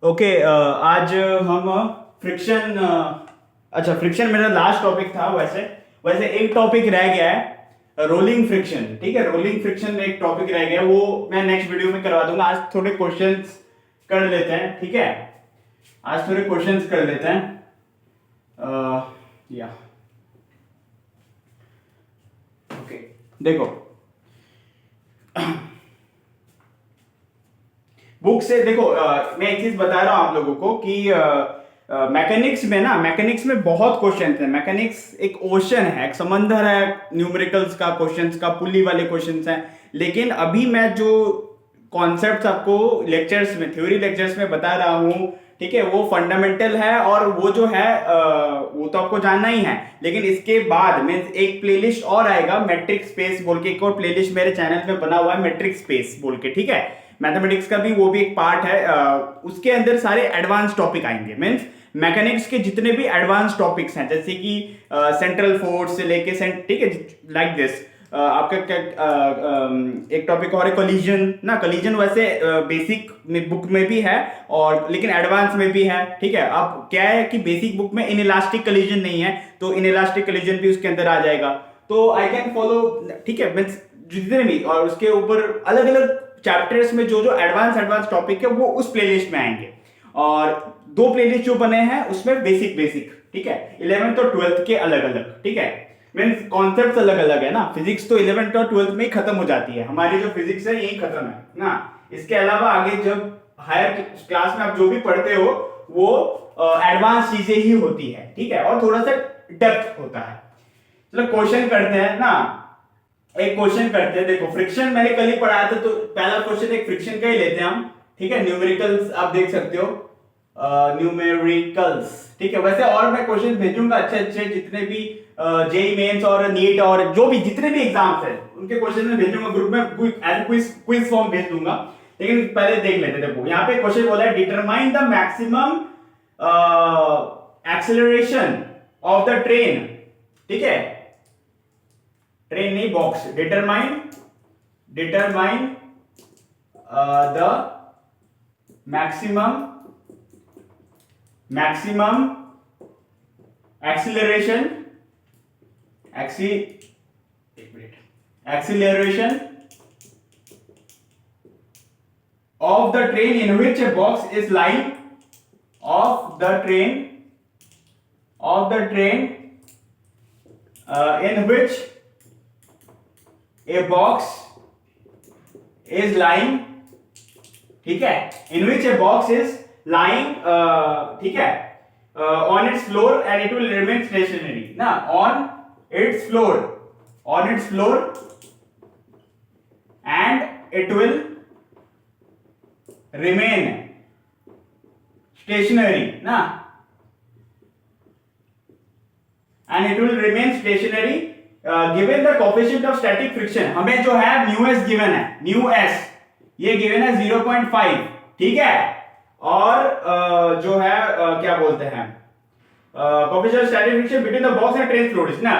Okay आज हम friction अच्छा फ्रिक्शन मेरा लास्ट टॉपिक था। वैसे वैसे एक टॉपिक रह गया है, रोलिंग फ्रिक्शन। ठीक है, रोलिंग फ्रिक्शन एक टॉपिक रह गया, वो मैं नेक्स्ट वीडियो में करवा दूंगा। आज थोड़े क्वेश्चंस कर लेते हैं। ठीक है, आज थोड़े क्वेश्चंस कर लेते हैं। या ओके, देखो बुक से देखो, मैं एक चीज बता रहा हूं आप लोगों को कि मैकेनिक्स में ना, मैकेनिक्स में बहुत क्वेश्चन है। मैकेनिक्स एक ओशन है, एक समंदर है न्यूमेरिकल्स का, क्वेश्चंस का, पुली वाले क्वेश्चंस हैं। लेकिन अभी मैं जो कॉन्सेप्ट्स आपको लेक्चर्स में, थ्योरी लेक्चर्स में बता रहा हूं, ठीक है, वो फंडामेंटल है और वो जो है वो तो आपको जानना ही है। लेकिन इसके बाद मीन्स एक प्लेलिस्ट और आएगा, मैट्रिक स्पेस बोल के। एक और प्लेलिस्ट मेरे चैनल में बना हुआ है, मैट्रिक स्पेस बोल के। ठीक है, मैथमेटिक्स का भी वो भी एक पार्ट है। उसके अंदर सारे एडवांस टॉपिक आएंगे। मीन्स मैकेनिक्स के जितने भी एडवांस टॉपिक्स हैं, जैसे कि सेंट्रल फोर्स से लेके ठीक है, लाइक दिस। आपका क्या एक टॉपिक और है कोलिजन ना। कोलिजन वैसे बेसिक में बुक में भी है और लेकिन एडवांस में भी है। ठीक है, अब क्या है कि बेसिक बुक में इनइलास्टिक कोलिजन नहीं है, तो इनइलास्टिक कोलिजन भी उसके अंदर आ जाएगा। तो आई कैन फॉलो। ठीक है, मीन्स जितने भी, और उसके ऊपर अलग अलग चैप्टर्स में जो जो एडवांस टॉपिक है वो उस प्लेलिस्ट में आएंगे। और दो प्लेलिस्ट जो बने हैं उसमें बेसिक बेसिक, ठीक है, 11th और 12th के अलग अलग। ठीक है, मीन्स कॉन्सेप्ट अलग अलग है ना। फिजिक्स तो 11th और 12th में ही खत्म हो जाती है, हमारी जो फिजिक्स है यही खत्म है ना। इसके अलावा आगे जब हायर क्लास में आप जो भी पढ़ते हो वो एडवांस चीजें ही होती है। ठीक है, और थोड़ा सा डेप्थ होता है। चलो क्वेश्चन करते हैं ना, एक क्वेश्चन करते हैं। देखो फ्रिक्शन मैंने कल ही पढ़ाया था, तो पहला क्वेश्चन एक फ्रिक्शन का ही लेते हैं हम। ठीक है, न्यूमेरिकल्स आप देख सकते हो, न्यूमेरिकल्स। ठीक है, वैसे और मैं क्वेश्चन भेजूंगा अच्छे अच्छे, जितने भी जेई मेंस और नीट और जो भी जितने भी एग्जाम्स है उनके क्वेश्चन में भेजूंगा ग्रुप में, क्विज फॉर्म भेज दूंगा। लेकिन पहले देख लेते हैं। देखो यहाँ पे क्वेश्चन बोला है, determine the maximum acceleration of the train. ठीक है, ट्रेन नहीं, box. Determine the maximum acceleration of the train in which a box is lying, of the train in which a box is lying। ठीक है, in which a box is lying, ठीक है, on its floor and it will remain stationary ना, on its floor and it will remain stationary ना, and it will remain stationary given the coefficient of static friction। हमें जो है mu S given है, mu S ये given है 0.5। ठीक है, और जो है क्या बोलते हैं, coefficient of static friction between the box and train floor ना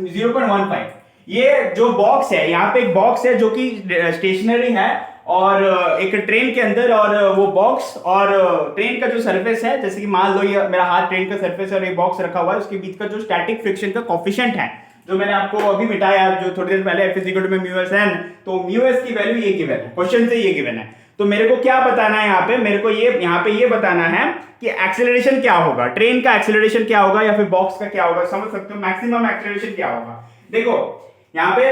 0.15। ये जो बॉक्स है, यहाँ पे एक बॉक्स है जो कि स्टेशनरी है और एक ट्रेन के अंदर, और वो बॉक्स और ट्रेन का जो सरफेस है, जैसे कि मान लो ये मेरा हाथ ट्रेन का सरफेस है और ये बॉक्स रखा हुआ है, उसके बीच का जो स्टैटिक फ्रिक्शन का कोफिशिएंट है, जो मैंने आपको अभी मिटाया, जो थोड़ी देर पहले, F में म्यू एस एन, तो म्यू एस की वैल्यू ये गिवन है, क्वेश्चन से ये गिवन है। तो मेरे को क्या बताना है यहाँ पे, मेरे को ये यहाँ पे ये बताना है कि एक्सेलरेशन क्या होगा, ट्रेन का एक्सेलरेशन क्या होगा या फिर बॉक्स का क्या होगा। समझ सकते हो, मैक्सिमम एक्सेलरेशन क्या होगा। देखो यहाँ पे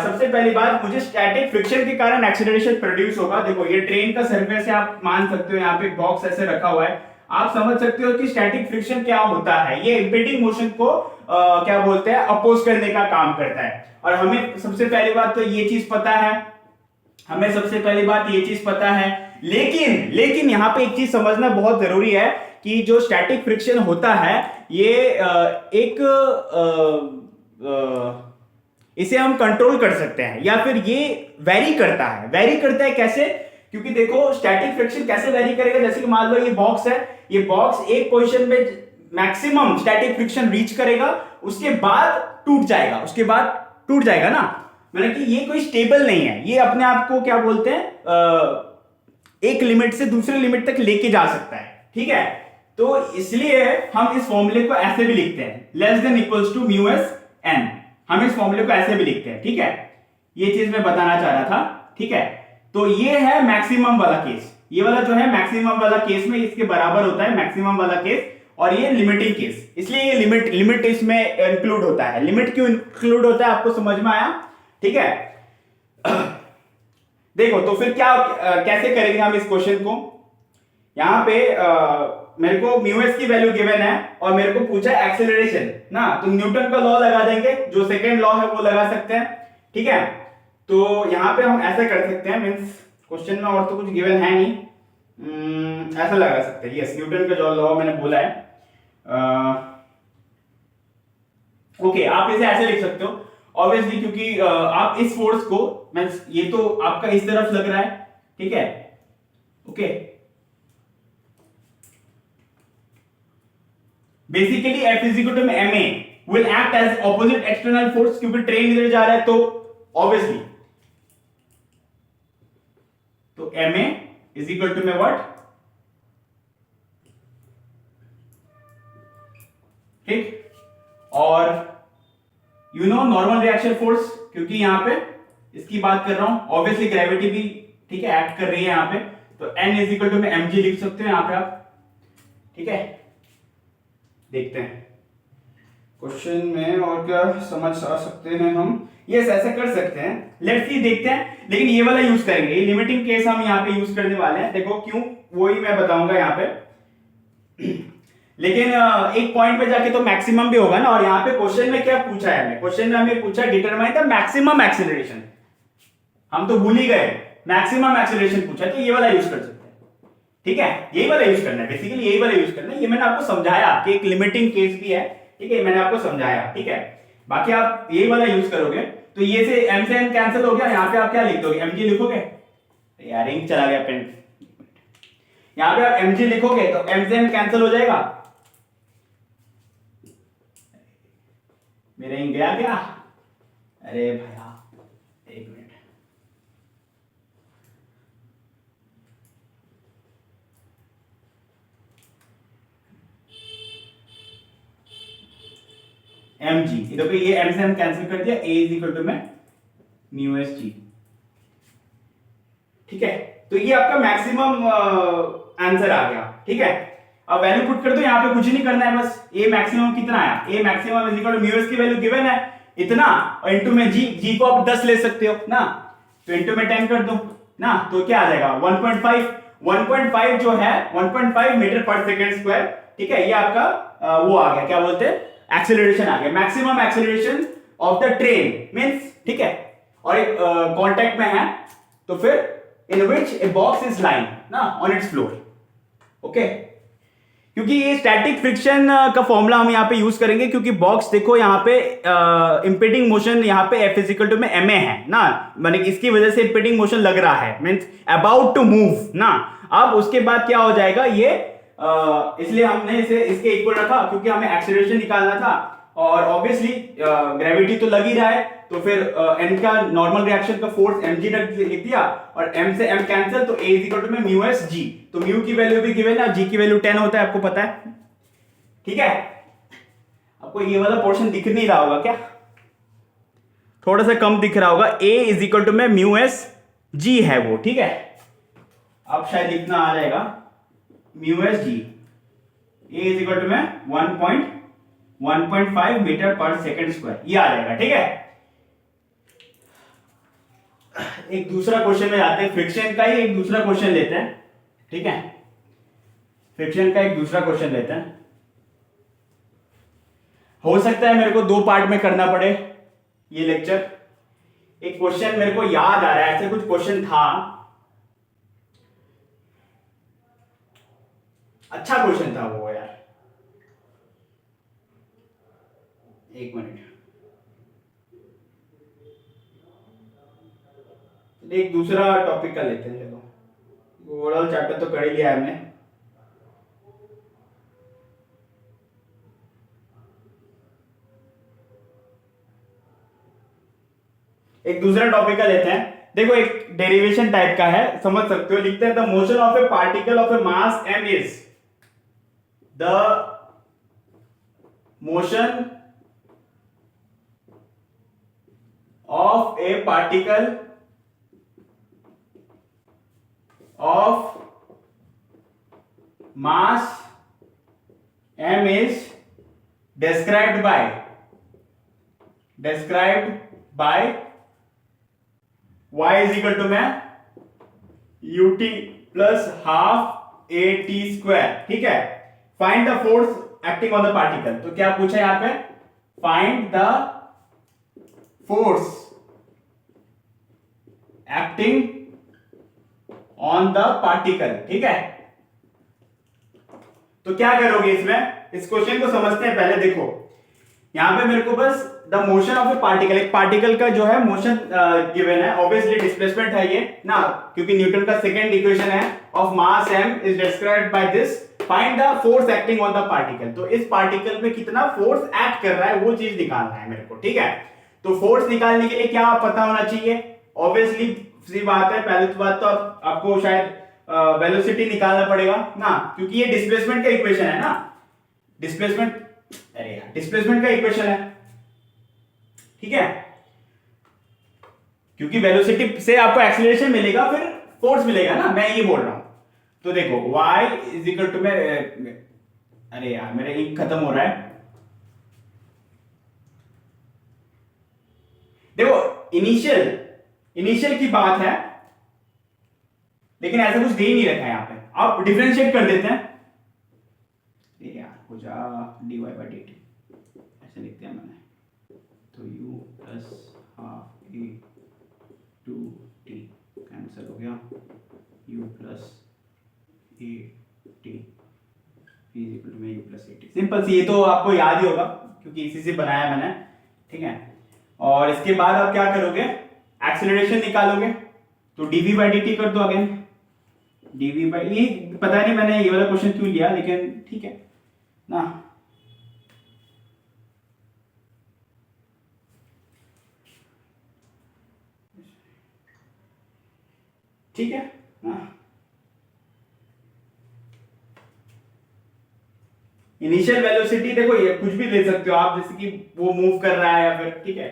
सबसे पहली बात, मुझे स्टैटिक फ्रिक्शन के कारण एक्सेलरेशन प्रोड्यूस होगा। देखो ये ट्रेन का सरफेस है, आप मान सकते हो, यहाँ पे बॉक्स ऐसे रखा हुआ है, आप समझ सकते हो कि स्टैटिक फ्रिक्शन क्या होता है। ये इंपीडिंग मोशन को क्या बोलते हैं, अपोज करने का काम करता है। और हमें सबसे पहली बात तो ये चीज पता है, हमें सबसे पहली बात ये चीज पता है। लेकिन यहाँ पे एक चीज समझना बहुत जरूरी है कि जो स्टैटिक फ्रिक्शन होता है ये एक इसे हम कंट्रोल कर सकते हैं या फिर ये वेरी करता है कैसे, क्योंकि देखो स्टैटिक फ्रिक्शन कैसे वेरी करेगा। जैसे कि मान लो ये बॉक्स है, ये बॉक्स एक पोजीशन में मैक्सिमम स्टैटिक फ्रिक्शन रीच करेगा, उसके बाद टूट जाएगा ना। मतलब कि ये कोई स्टेबल नहीं है, ये अपने आप को क्या बोलते हैं, एक लिमिट से दूसरे लिमिट तक लेके जा सकता है। ठीक है। तो इसलिए हम इस फॉर्मूले को ऐसे भी लिखते हैं, less than equals to mu S N, हम इस फॉर्मूले को ऐसे भी लिखते हैं, ठीक है। ये चीज मैं बताना चाह रहा था, ठीक है। तो ये है मैक्सिमम वाला केस, ये वाला जो है मैक्सिमम वाला केस में इसके बराबर होता है मैक्सिमम वाला केस, और ये लिमिटिंग केस, इसलिए ये लिमिट इसमें इंक्लूड होता है। लिमिट क्यों इंक्लूड होता है आपको समझ में आया, ठीक है। देखो तो फिर क्या कैसे करेंगे हम इस क्वेश्चन को। यहां पे मेरे को म्यू एस की वैल्यू गिवन है और मेरे को पूछा है एक्सेलरेशन ना, तो न्यूटन का लॉ लगा देंगे, जो सेकेंड लॉ है वो लगा सकते हैं, ठीक है। तो यहां पे हम ऐसे कर सकते हैं, मींस क्वेश्चन में और तो कुछ गिवन है नहीं, ऐसा लगा सकते हैं, यस न्यूटन का जो लॉ मैंने बोला है, ओके आप इसे ऐसे लिख सकते हो ऑब्वियसली, क्योंकि आप इस फोर्स को, मींस ये तो आपका इस तरफ लग रहा है, ठीक है, okay. Basically F is equal to ma will act as opposite external force, क्योंकि ट्रेन इधर जा रहा है, तो ऑब्वियसली तो ma इज इक्वल टू में व्हाट, ठीक। और you know normal reaction force, क्योंकि यहां पे इसकी बात कर रहा हूं, ऑब्वियसली ग्रेविटी भी, ठीक है, एक्ट कर रही है यहां पे, तो n इज इक्वल टू में mg लिख सकते हो यहां पे आप, ठीक है। देखते हैं क्वेश्चन में और क्या समझ आ सकते हैं हम, यस ऐसे कर सकते हैं, लेट्स सी देखते हैं, लेकिन ये वाला यूज करेंगे, ये लिमिटिंग केस हम यहाँ पे यूज करने वाले हैं, देखो क्यों वही मैं बताऊंगा यहाँ पे। लेकिन एक पॉइंट पे जाके तो मैक्सिमम भी होगा ना, और यहाँ पे क्वेश्चन में क्या पूछा है, क्वेश्चन में हमें पूछा डिटरमाइन द मैक्सिमम एक्सीलरेशन, हम तो भूल ही गए, मैक्सिमम एक्सीलरेशन पूछा, तो ये वाला यूज कर सकते हैं, ठीक है, यही वाला यूज करना है, बेसिकली यही वाला यूज करना है, ये मैंने आपको समझाया कि एक लिमिटिंग केस भी है, ठीक है, मैंने आपको समझाया, ठीक है। बाकी आप यही वाला यूज करोगे, तो ये से m कैंसिल हो गया, यहाँ पे आप क्या लिख दोगे, mg लिखोगे, यार इंक चला गया पेन, यहाँ पे आप mg लिखोगे तो m से m कैंसिल हो जाएगा, मेरा इंक गया क्या, अरे भैया एक मिनट, mg, देखो ये m से m कैंसिल कर दिया, a इज इक्वल टू में म्यू एस जी, ठीक है। तो ये आपका मैक्सिमम आंसर आ गया, ठीक है। अब वैल्यू पुट कर दो, यहाँ पे कुछ नहीं करना है, बस a मैक्सिमम कितना आया, a maximum is equal to mu S की वैल्यू गिवन है इतना, और इनटू में g को आप 10 ले सकते हो ना, तो इनटू में 10 कर दो ना, तो क्या आ जाएगा 1.5 जो है 1.5 मीटर पर सेकंड स्क्वायर, ठीक है। ये आपका वो आ गया, क्या बोलते हैं, एक्सेलरेशन आ गया, maximum acceleration of the train means, ठीक है। और एक कांटेक्ट में है, तो फिर इन विच ए बॉक्स इज लाइंग ना ऑन इट्स फ्लोर, ओके। क्योंकि ये स्टैटिक फ्रिक्शन का फॉर्मूला हम यहाँ पे यूज करेंगे, क्योंकि बॉक्स देखो यहाँ पे इंपेडिंग मोशन यहाँ पे F इज इक्वल टू में ma है ना, माने इसकी वजह से इंपेडिंग मोशन लग रहा है, मींस अबाउट टू मूव ना। अब उसके बाद क्या हो जाएगा ये, इसलिए हमने इसे इसके इक्वल रखा, क्योंकि हमें एक्सेलरेशन निकालना था, और ऑब्वियसली ग्रेविटी तो लग ही रहा है, तो फिर n का नॉर्मल रिएक्शन का फोर्स mg लिख दिया, और m से m कैंसिल, तो a इज इक्वल टू में म्यू एस जी, तो म्यू की वैल्यू भी गिवन है, g की वैल्यू 10 होता है, आपको पता है, ठीक है। आपको ये वाला पोर्शन दिख नहीं रहा होगा क्या, थोड़ा सा कम दिख रहा होगा, a इज इक्वल टू में म्यू एस जी है वो, ठीक है। अब शायद इतना आ जाएगा mu S G, a is equal to में 1.5 मीटर पर सेकंड स्क्वायर, ये आ जाएगा, ठीक है। एक दूसरा क्वेश्चन में आते हैं, फ्रिक्शन का ही एक दूसरा क्वेश्चन लेते हैं, ठीक है, फ्रिक्शन का एक दूसरा क्वेश्चन लेते हैं। हो सकता है मेरे को 2 पार्ट में करना पड़े ये लेक्चर, एक क्वेश्चन मेरे को याद आ रहा है, ऐसे कुछ क्वेश्चन था, अच्छा क्वेश्चन था वो यार, एक मिनट, एक दूसरा टॉपिक का लेते हैं, चलो ओवरऑल चैप्टर तो कर ही लिया हमने, एक दूसरा टॉपिक का लेते हैं। देखो एक डेरिवेशन टाइप का है, समझ सकते हो, लिखते हैं the motion of A particle of A mass m is the motion of a particle of mass m is described by y is equal to में ut plus half at square. ठीक है, find the force acting on the particle. तो क्या पूछा है यहां पे, find the force acting on the particle. ठीक है, तो क्या करोगे इसमें, इस क्वेश्चन को समझते हैं पहले. देखो यहां पे मेरे को बस the motion of A particle, एक पार्टिकल का जो है मोशन गिवन है, ऑब्वियसली डिस्प्लेसमेंट है ये ना, क्योंकि न्यूटन का सेकंड इक्वेशन है of mass m is described by this, find the force acting on the particle. तो इस पार्टिकल में कितना फोर्स एक्ट कर रहा है वो चीज निकालना है मेरे को. ठीक है, तो फोर्स निकालने के लिए क्या पता होना चाहिए, ऑब्वियसली सी बात है, पहले तो बात तो आपको शायद वेलोसिटी निकालना पड़ेगा ना, क्योंकि ये डिस्प्लेसमेंट का इक्वेशन है ना, डिस्प्लेसमेंट, अरे यार डिस्प्लेसमेंट का इक्वेशन है. ठीक है, क्योंकि वेलोसिटी से आपको एक्सीलरेशन मिलेगा फिर फोर्स मिलेगा ना, मैं ये बोल रहा हूं. तो देखो y इज इक्वल टू में, अरे यार मेरा इंक खत्म हो रहा है. देखो इनिशियल की बात है, लेकिन ऐसा कुछ दे ही नहीं रखा है यहां पे. आप डिफरेंशिएट कर देते हैं, ये यार हो जा dy by dt ऐसे लिखते हैं मैंने, तो u plus half a two t cancel हो गया, u plus a t is equal to में u plus a t. Simple सी, ये तो आपको याद ही होगा क्योंकि इसी से बनाया मैंने. ठीक है, और इसके बाद आप क्या करोगे, एक्सीलरेशन निकालोगे, तो dv by dt कर दो अगेन. dv by, ये पता नहीं मैंने ये वाला क्वेश्चन क्यों लिया, लेकिन ठीक है ना. ठीक है ना, इनिशियल वेलोसिटी देखो ये कुछ भी ले सकते हो आप, जैसे कि वो मूव कर रहा है या फिर, ठीक है,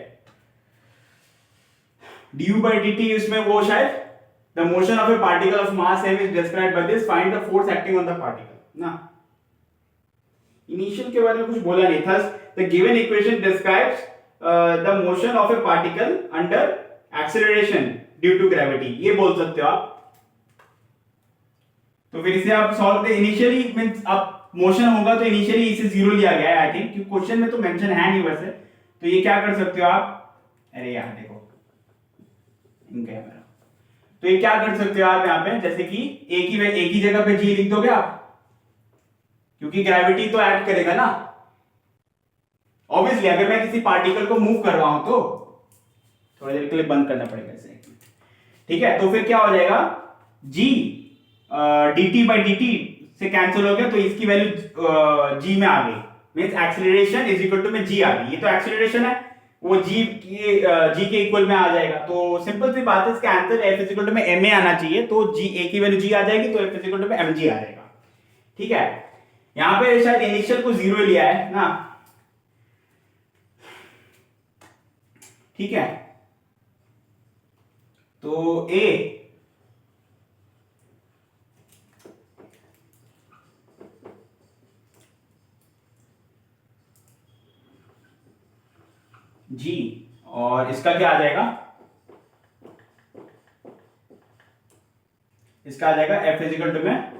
du by dt इसमें वो शायद the motion of a particle of mass m is described by this, find the force acting on the particle ना. इनिशियल के बारे में कुछ बोला नहीं था. the given equation describes the motion of a particle under acceleration due to gravity, ये बोल सकते हो आप. तो फिर इसे आप सॉल्व करते, इनिशियली मींस आप मोशन होगा तो इनिशियली इसे जीरो लिया गया है आई थिंक, क्योंकि क्वेश्चन में तो मेंशन है नहीं वैसे. तो ये क्या कर सकते हो आप, अरे यार देखो इनका है मेरा, तो ये क्या कर सकते हो आप यहाँ पे, जैसे कि एक ही जगह पे जी लिख दोगे आप, क्योंकि ग्रेविटी तो एक्ट करेगा ना. ऑब्वियसली अगर मैं किसी पार्टिकल को मूव कर रहा हूं तो थोड़ी देर के लिए बंद करना पड़ेगा इसे. ठीक है, तो फिर क्या हो जाएगा, g dt by dt से कैंसिल हो गया, तो इसकी वैल्यू g में आ गई, means acceleration is equal to में g आ गई. ये तो एक्सीलरेशन है, वो g के इक्वल में आ जाएगा. तो सिंपल सी बात है, इसका answer f is equal to में ma आना चाहिए, तो g a की वैल्यू g आ जाएगी, तो f इज इक्वल टू में mg आ जाएगा. ठीक है, यहां पे शायद इनिशियल को जीरो लिया है ना. ठीक है, तो a g और इसका क्या आ जाएगा, इसका आ जाएगा f इज इक्वल टू में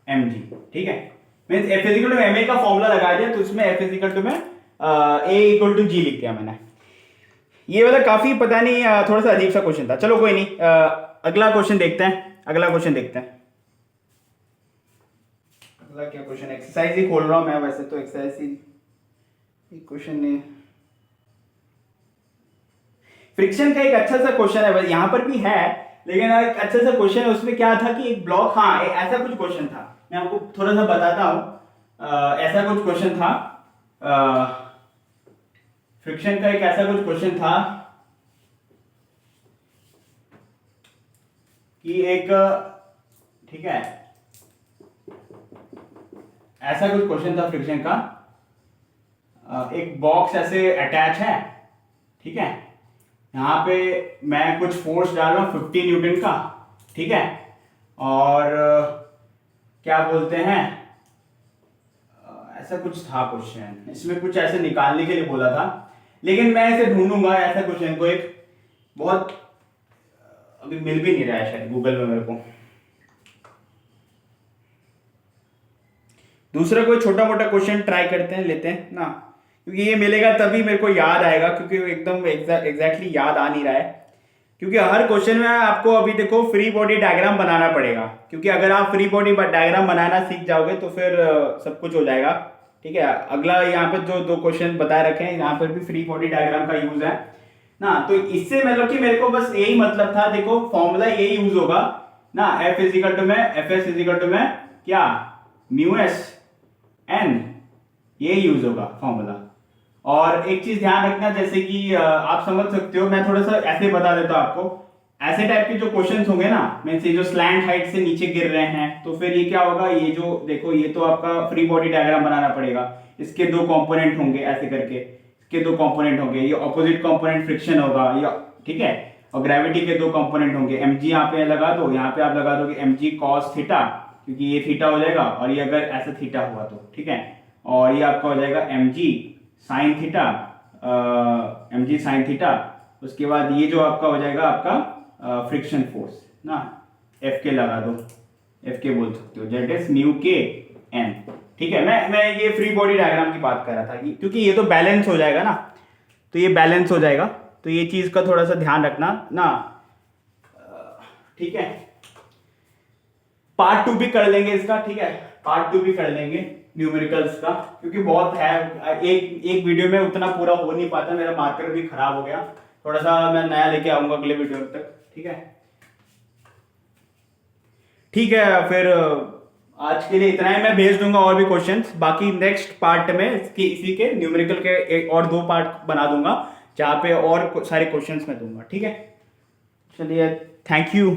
mg. ठीक है, means f is equal to ma का फॉर्मूला लगा दिया, तो इसमें f इज इक्वल टू में a इक्वल टू g लिख दिया मैंने. ये वाला काफी पता नहीं थोड़ा सा अजीब सा क्वेश्चन था. चलो कोई नहीं, अगला क्वेश्चन देखते हैं. अगला क्या क्वेश्चन, एक्सरसाइज ही खोल रहा हूं मैं, वैसे तो एक्सरसाइज ही क्वेश्चन नहीं. फ्रिक्शन का एक अच्छा सा क्वेश्चन है, यहां पर भी है, लेकिन एक अच्छा सा क्वेश्चन है. उसमें क्या था कि एक ब्लॉक, हाँ ऐसा कुछ क्वेश्चन था, मैं आपको थोड़ा सा बताता हूं. ऐसा कुछ क्वेश्चन था, फ्रिक्शन का एक ऐसा कुछ क्वेश्चन था कि एक, ठीक है, ऐसा कुछ क्वेश्चन था फ्रिक्शन का। एक बॉक्स ऐसे अटैच है, ठीक है, यहाँ पे मैं कुछ फोर्स डाल रहा हूँ 50 न्यूटन का, ठीक है, और क्या बोलते हैं, ऐसा कुछ था क्वेश्चन, इसमें कुछ ऐसे निकालने के लिए बोला था, लेकिन मैं इसे ढूंढूंगा ऐसा क्वेश्चन को, एक बहुत अभी मिल भी नहीं रहा है शायद गूगल में मेरे को। दूसरा कोई छोटा मोटा क्वेश्चन ट्राई करते हैं, लेते हैं ना, क्योंकि ये मिलेगा तभी मेरे को याद आएगा, क्योंकि एकदम एग्जैक्टली याद आ नहीं रहा है। क्योंकि हर क्वेश्चन में आपको अभी देखो फ्री बॉडी डायग्राम बनाना पड़ेगा, क्योंकि अगर आप फ्री बॉडी डायग्राम बनाना सीख जाओगे तो फिर सब कुछ हो जाएगा, ठीक है। अगला यहाँ पे जो दो क्वेश्चन बताए रखे हैं, यहाँ पर भी फ्री बॉडी डायग्राम का यूज है ना, तो इससे मतलब कि मेरे को बस यही मतलब था, देखो फॉर्मूला यही यूज होगा ना, एफ इजिकल टू में एफ एस इजिकल टू में क्या म्यू एस एन, ये यूज होगा फॉर्मूला। और एक चीज ध्यान रखना, जैसे कि आप समझ सकते हो, मैं थोड़ा सा ऐसे बता देता हूं आपको, ऐसे टाइप के जो क्वेश्चंस होंगे ना, मींस ये जो स्लैंट हाइट से नीचे गिर रहे हैं, तो फिर ये क्या होगा, ये जो देखो ये तो आपका फ्री बॉडी डायग्राम बनाना पड़ेगा, इसके दो कंपोनेंट होंगे ऐसे करके, इसके दो कंपोनेंट होंगे, ये ऑपोजिट कंपोनेंट फ्रिक्शन होगा, या ठीक है, और ग्रेविटी के दो कंपोनेंट होंगे, mg यहाँ पे लगा दो, यहाँ पे आप लगा दोगे mg cos थीटा, क्योंकि ये थीटा हो जाएगा, और ये अगर ऐसा थीटा हुआ तो ठीक है, और ये आपका हो जाएगा mg sine theta, mg sine theta, उसके बाद ये जो आपका हो जाएगा आपका फ्रिक्शन फोर्स ना, एफ के लगा दो, एफ के बोल सकते हो, जेट इज म्यू के एन, ठीक है। मैं ये फ्री बॉडी डायग्राम की बात कर रहा था, क्योंकि ये तो बैलेंस हो जाएगा ना, तो ये बैलेंस हो जाएगा, तो ये चीज का थोड़ा सा ध्यान रखना ना, ठीक है। पार्ट 2 भी कर लेंगे इसका, ठीक है, पार्ट 2 भी कर लेंगे न्यूमेरिकल्स का, क्योंकि बहुत है, एक वीडियो में उतना पूरा हो नहीं पाता, मेरा मार्कर भी खराब हो गया, थोड़ा सा मैं नया लेके आऊंगा अगले वीडियो तक, ठीक है। ठीक है, फिर आज के लिए इतना ही, मैं भेज दूंगा और भी क्वेश्चंस, बाकी नेक्स्ट पार्ट में इसी के न्यूमेरिकल के एक और दो पार्ट बना दूंगा, जहाँ पे और सारे क्वेश्चंस मैं दूंगा, ठीक है। चलिए, थैंक यू।